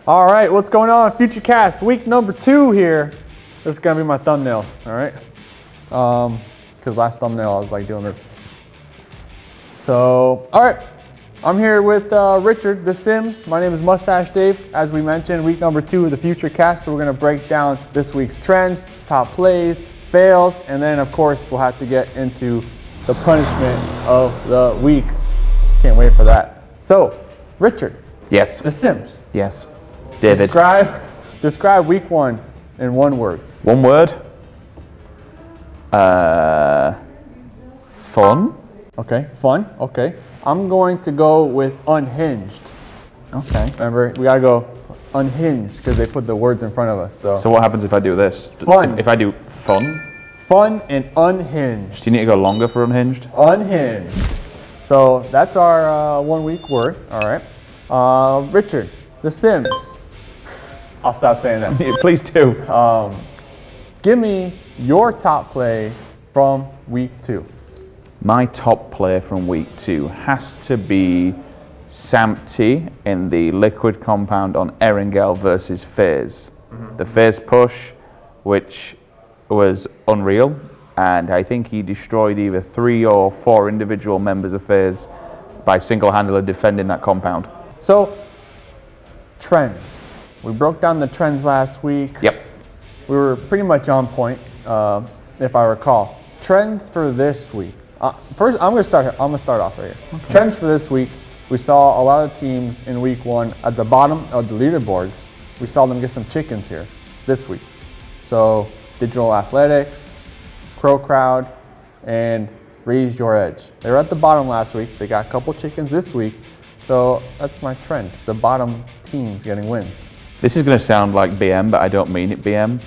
All right, what's going on? Future Cast, week number 2 here. This is gonna be my thumbnail, all right? Because last thumbnail I was like doing this. So, all right, I'm here with Richard, TheSimms. My name is Mustache Dave. As we mentioned, week number 2 of the Future Cast. So we're gonna break down this week's trends, top plays, fails, and then of course we'll have to get into the punishment of the week. Can't wait for that. So, Richard. Yes. TheSimms. Yes. David. Describe week 1 in one word. One word. Fun. Okay, fun. Okay. I'm going to go with unhinged. Okay. Remember, we gotta go unhinged because they put the words in front of us. So what happens if I do this? Fun. If I do fun? Fun and unhinged. Do you need to go longer for unhinged? Unhinged. So that's our 1 week word. All right. Richard, TheSimms. I'll stop saying that. Please do. Give me your top play from week 2. My top play from week 2 has to be Samty in the liquid compound on Erangel versus FaZe. The FaZe push, which was unreal, and I think he destroyed either 3 or 4 individual members of FaZe by single-handedly defending that compound. So, trends. We broke down the trends last week. Yep. We were pretty much on point, if I recall. Trends for this week. First, I'm gonna start off right here. Okay. Trends for this week. We saw a lot of teams in week 1 at the bottom of the leaderboards. We saw them get some chickens here this week. So, Digital Athletics, Crow Crowd, and Raise Your Edge. They were at the bottom last week. They got a couple chickens this week. So that's my trend. The bottom teams getting wins. This is going to sound like BM, but I don't mean it BM.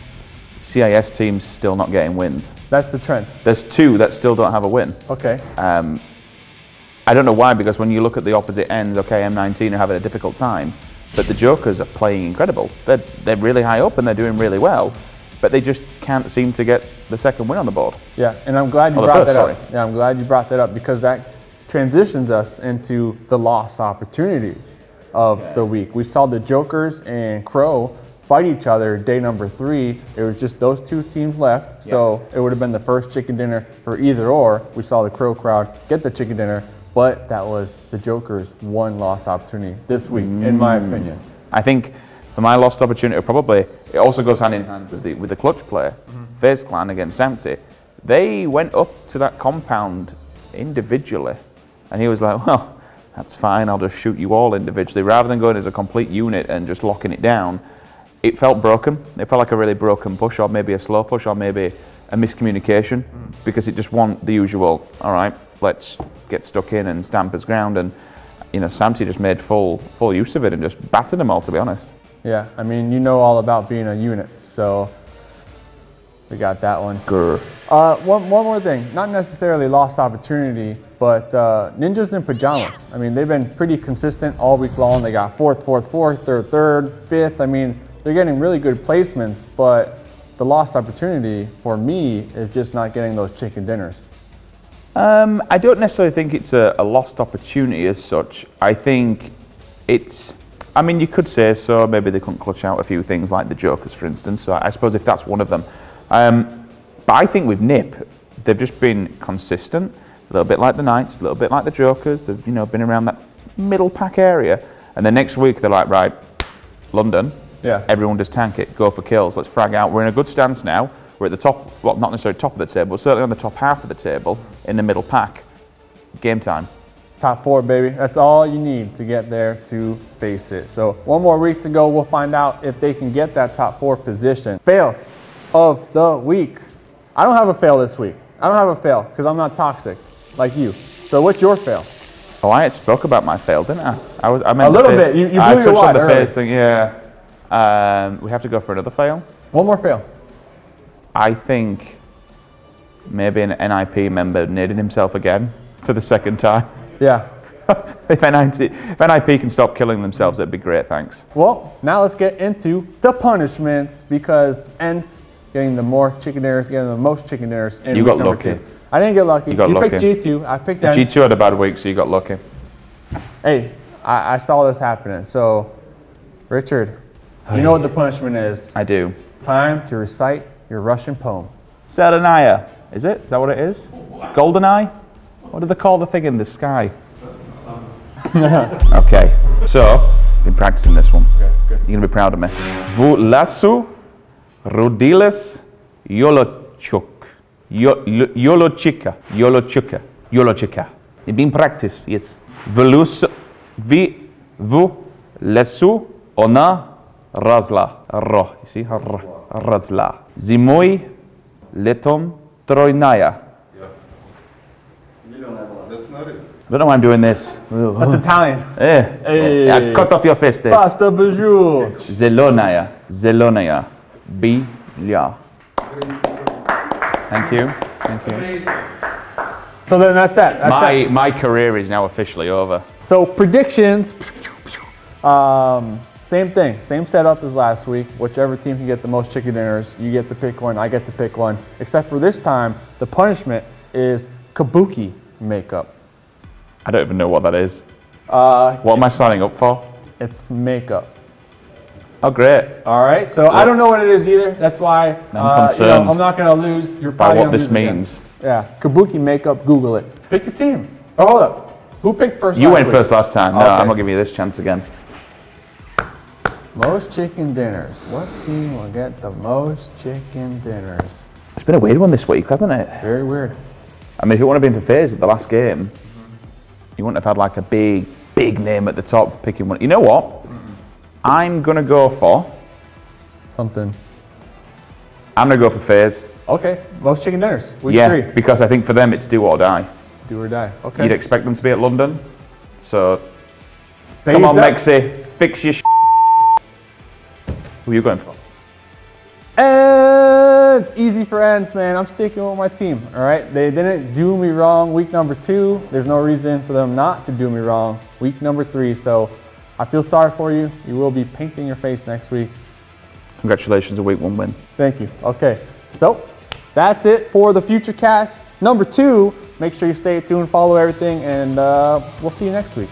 CIS teams still not getting wins. That's the trend. There's 2 that still don't have a win. Okay. I don't know why, because when you look at the opposite ends, okay, M19 are having a difficult time, but the Jokers are playing incredible. They're really high up and they're doing really well, but they just can't seem to get the second win on the board. Yeah, and I'm glad you brought that up. Yeah, I'm glad you brought that up because that transitions us into the lost opportunities of the week. We saw the Jokers and Crow fight each other day number 3. It was just those 2 teams left, so it would have been the first chicken dinner for either or. We saw the Crow crowd get the chicken dinner, but that was the Jokers' one lost opportunity this week, in my opinion. I think for my lost opportunity, probably, it also goes hand in hand with the clutch play. FaZe Clan against Samty. They went up to that compound individually. And he was like, well, that's fine, I'll just shoot you all individually. Rather than going as a complete unit and just locking it down, it felt broken. It felt like a really broken push, or maybe a slow push, or maybe a miscommunication, because it just wasn't the usual, all right, let's get stuck in and stamp his ground. And, you know, Samty just made full use of it and just battered them all, to be honest. Yeah, I mean, you know all about being a unit, so we got that one. Grr. One more thing, not necessarily lost opportunity, but Ninjas in Pajamas. I mean, they've been pretty consistent all week long. They got 4th, 4th, 4th, 3rd, 3rd, 5th. I mean, they're getting really good placements, but the lost opportunity for me is just not getting those chicken dinners. I don't necessarily think it's a lost opportunity as such. I think it's, I mean, you could say so. Maybe they couldn't clutch out a few things like the Jokers, for instance. So I suppose if that's one of them. But I think with NIP, they've just been consistent, a little bit like the Knights, a little bit like the Jokers. They've, you know, been around that middle pack area. And then next week they're like, right, London, everyone just tank it, go for kills, let's frag out. We're in a good stance now. We're at the top, well, not necessarily top of the table, but certainly on the top half of the table, in the middle pack. Game time. Top 4, baby. That's all you need to get there to face it. So 1 more week to go. We'll find out if they can get that top 4 position. Fails of the week. I don't have a fail this week. I don't have a fail because I'm not toxic like you. So what's your fail? Oh, I had spoke about my fail, didn't I? I meant a little bit. You blew your wad on the FaZe thing, yeah. We have to go for another fail. 1 more fail. I think maybe an NIP member naded himself again for the 2nd time. Yeah. If NIP can stop killing themselves, that'd be great, thanks. Well, now let's get into the punishments because Ents getting the more chicken dinners, getting the most chicken dinners. You got lucky. I didn't get lucky. You got lucky. Picked G2. I picked Ents. G2 had a bad week, so you got lucky. Hey, I saw this happening. So, Richard, You know what the punishment is. I do. Time to recite your Russian poem. Serenaya. Is it? Is that what it is? Goldeneye? What do they call the thing in the sky? That's the sun. Okay. So, been practicing this one. Okay, good. You're going to be proud of me. V lasu rudiles yolochuk. Yolochika. Yolochika. Yolochika. You've been practiced, yes. V lesu ona razla. Ro. You see? Razla. Zimoi letom trojnaya. That's not it. I don't know why I'm doing this. That's Italian. Hey. Yeah, cut off your fist there. Pasta bonjour. Zelonaya. Zelonaya. Bilya. Thank you. Thank you. Amazing. So then that's that. That's My career is now officially over. So predictions, same thing, same setup as last week. Whichever team can get the most chicken dinners, you get to pick one, I get to pick one. Except for this time, the punishment is kabuki makeup. I don't even know what that is. What am I signing up for? It's makeup. Oh, great. All right, so I don't know what it is either. That's why I'm concerned I'm not going to lose. You're by probably what gonna this lose again. means. Yeah, kabuki makeup, Google it. Pick your team. Oh, hold up. Who picked first? You last went week? first last time. No, Okay. I'm not giving you this chance again. Most chicken dinners. What team will get the most chicken dinners? It's been a weird one this week, hasn't it? Very weird. I mean, if it wouldn't have been for FaZe at the last game, you wouldn't have had like a big name at the top picking one. You know what? I'm going to go for... Something. I'm going to go for FaZe. Okay, most chicken dinners. Week Yeah, 3. because I think for them it's do or die. Do or die. Okay. You'd expect them to be at London. So, FaZe come on, up. Mexi, fix your Who are you going for? And it's easy for ends, man. I'm sticking with my team, all right? They didn't do me wrong week number 2. There's no reason for them not to do me wrong week number 3. So I feel sorry for you. You will be painting your face next week. Congratulations, a week 1 win. Thank you. Okay, so that's it for the Future Cast number 2. Make sure you stay tuned, follow everything, and we'll see you next week.